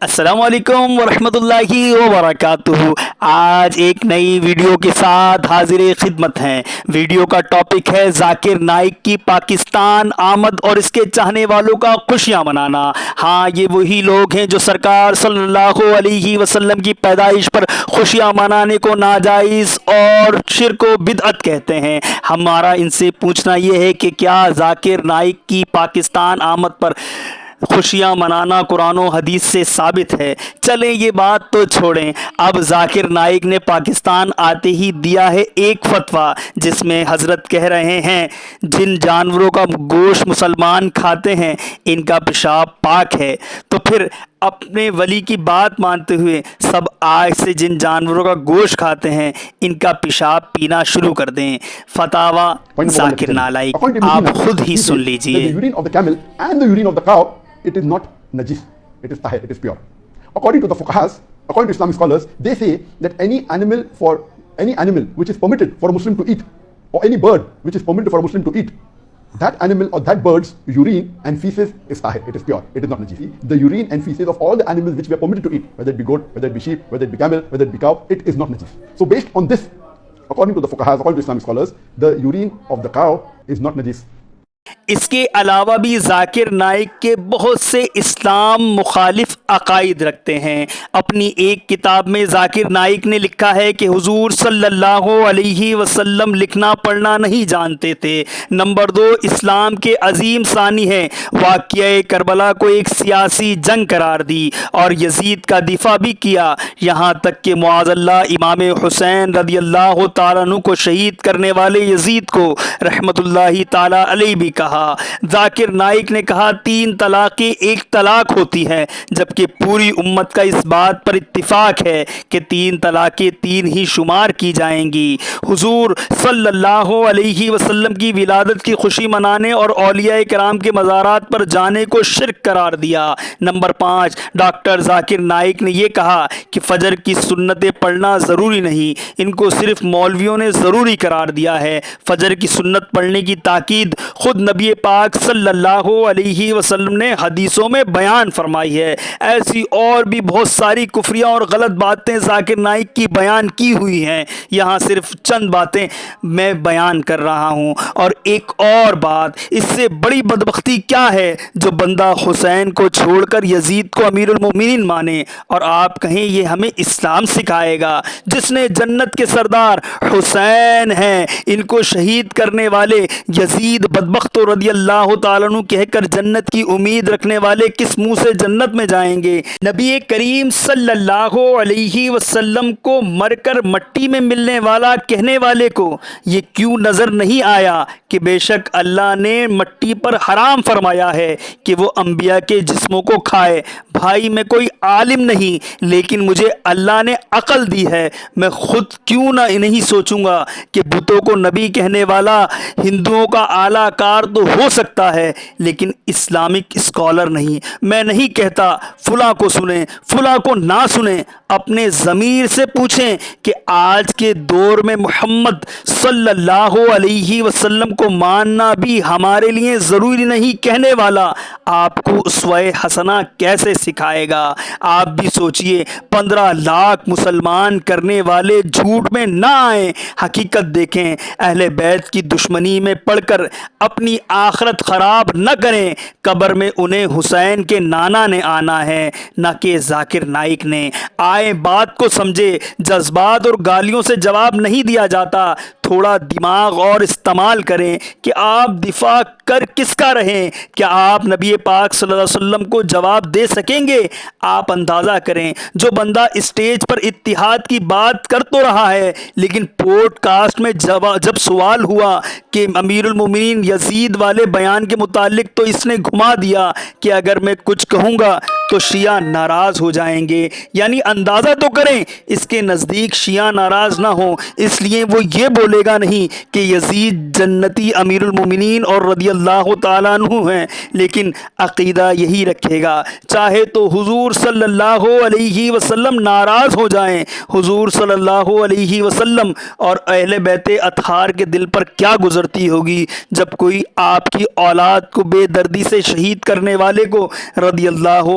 السلام علیکم ورحمۃ اللہ وبرکاتہ۔ آج ایک نئی ویڈیو کے ساتھ حاضر خدمت ہیں۔ ویڈیو کا ٹاپک ہے ذاکر نائک کی پاکستان آمد اور اس کے چاہنے والوں کا خوشیاں منانا۔ ہاں، یہ وہی لوگ ہیں جو سرکار صلی اللہ علیہ وسلم کی پیدائش پر خوشیاں منانے کو ناجائز اور شرک و بدعت کہتے ہیں۔ ہمارا ان سے پوچھنا یہ ہے کہ کیا ذاکر نائک کی پاکستان آمد پر خوشیاں منانا قرآن و حدیث سے ثابت ہے؟ چلیں یہ بات تو چھوڑیں، اب ذاکر نائک نے پاکستان آتے ہی دیا ہے ایک فتویٰ، جس میں حضرت کہہ رہے ہیں جن جانوروں کا گوشت مسلمان کھاتے ہیں ان کا پیشاب پاک ہے، تو پھر اپنے ولی کی بات مانتے ہوئے سب آج سے جن جانوروں کا گوشت کھاتے ہیں ان کا پیشاب پینا شروع کر دیں۔ فتاوی ذاکر نائک، آپ خود ہی سن لیجئے۔ It is not najis, it is tahir, it is pure. According to the fuqahas, according to Islamic scholars, they say that any animal which is permitted for a Muslim to eat, or any bird which is permitted for a Muslim to eat, that animal or that bird's urine and feces is tahir, it is pure, it is not najis. The urine and feces of all the animals which we are permitted to eat, whether it be goat, whether it be sheep, whether it be camel, whether it be cow, it is not najis. So based on this, according to the fuqahas, according to Islamic scholars, the urine of the cow is not najis. اس کے علاوہ بھی ذاکر نائک کے بہت سے اسلام مخالف عقائد رکھتے ہیں۔ اپنی ایک کتاب میں ذاکر نائک نے لکھا ہے کہ حضور صلی اللہ علیہ وسلم لکھنا پڑھنا نہیں جانتے تھے۔ نمبر 2، اسلام کے عظیم ثانی ہے۔ واقعہ کربلا کو ایک سیاسی جنگ قرار دی اور یزید کا دفاع بھی کیا، یہاں تک کہ معاذ اللہ امام حسین رضی اللہ تعالیٰ عنہ کو شہید کرنے والے یزید کو رحمت اللہ تعالیٰ علیہ بھی کہا۔ ذاکر نائک نے کہا 3 طلاقیں 1 طلاق ہوتی ہے، جبکہ پوری امت کا اس بات پر اتفاق ہے کہ 3 طلاقیں 3 ہی شمار کی جائیں گی۔ حضور صلی اللہ علیہ وسلم کی ولادت کی خوشی منانے اور اولیاء کرام کے مزارات پر جانے کو شرک قرار دیا۔ نمبر 5، ڈاکٹر ذاکر نائک نے یہ کہا کہ فجر کی سنتیں پڑھنا ضروری نہیں، ان کو صرف مولویوں نے ضروری قرار دیا ہے۔ فجر کی سنت پڑھنے کی تاکید خود نبی پاک صلی اللہ علیہ وسلم نے حدیثوں میں بیان فرمائی ہے۔ ایسی اور بھی بہت ساری کفریاں اور غلط باتیں ذاکر نائک کی بیان کی ہوئی ہیں، یہاں صرف چند باتیں میں بیان کر رہا ہوں۔ اور ایک اور بات، اس سے بڑی بدبختی کیا ہے جو بندہ حسین کو چھوڑ کر یزید کو امیر المومنین مانے اور آپ کہیں یہ ہمیں اسلام سکھائے گا، جس نے جنت کے سردار حسین ہیں ان کو شہید کرنے والے یزید بدبخت رضی اللہ تعالیٰ عنہ کہہ کر جنت کی امید رکھنے والے کس منہ سے جنت میں جائیں گے؟ نبی کریم صلی اللہ علیہ وسلم کو مر کر مٹی میں ملنے والا کہنے والے کو یہ کیوں نظر نہیں آیا کہ بے شک اللہ نے مٹی پر حرام فرمایا ہے کہ وہ انبیاء کے جسموں کو کھائے؟ بھائی میں کوئی عالم نہیں، لیکن مجھے اللہ نے عقل دی ہے، میں خود کیوں نہیں سوچوں گا کہ بتوں کو نبی کہنے والا ہندوؤں کا اعلیٰ کار تو ہو سکتا ہے لیکن اسلامک اسکالر نہیں۔ میں نہیں کہتا فلاں کو سنیں فلاں کو نہ سنیں، اپنے ضمیر سے پوچھیں کہ آج کے دور میں محمد صلی اللہ علیہ وسلم کو ماننا بھی ہمارے لیے ضروری نہیں کہنے والا آپ کو اسوہ حسنہ کیسے سکھائے گا؟ آپ بھی سوچئے، 15 لاکھ مسلمان کرنے والے جھوٹ میں نہ آئیں، حقیقت دیکھیں، اہل بیت کی دشمنی میں پڑھ کر اپنی آخرت خراب نہ کریں۔ قبر میں انہیں حسین کے نانا نے آنا ہے، نہ کہ ذاکر نائک نے۔ آئے بات کو سمجھے، جذبات اور گالیوں سے جواب نہیں دیا جاتا، تھوڑا دماغ اور استعمال کریں کہ آپ دفاع کر کس کا رہیں؟ کیا آپ نبی پاک صلی اللہ علیہ وسلم کو جواب دے سکیں گے؟ آپ اندازہ کریں، جو بندہ اسٹیج پر اتحاد کی بات کر تو رہا ہے لیکن پوڈ کاسٹ میں جب سوال ہوا کہ امیر المومنین یزید والے بیان کے متعلق تو اس نے گھما دیا کہ اگر میں کچھ کہوں گا تو شیعہ ناراض ہو جائیں گے، یعنی اندازہ تو کریں اس کے نزدیک شیعہ ناراض نہ ہوں، اس لیے وہ یہ بولے گا نہیں کہ یزید جنتی امیر المومنین اور رضی اللہ تعالیٰ عنہ ہیں، لیکن عقیدہ یہی رکھے گا، چاہے تو حضور صلی اللہ علیہ وسلم ناراض ہو جائیں۔ حضور صلی اللہ علیہ وسلم اور اہل بیت اطہار کے دل پر کیا گزرتی ہوگی جب کوئی آپ کی اولاد کو بے دردی سے شہید کرنے والے کو رضی اللہ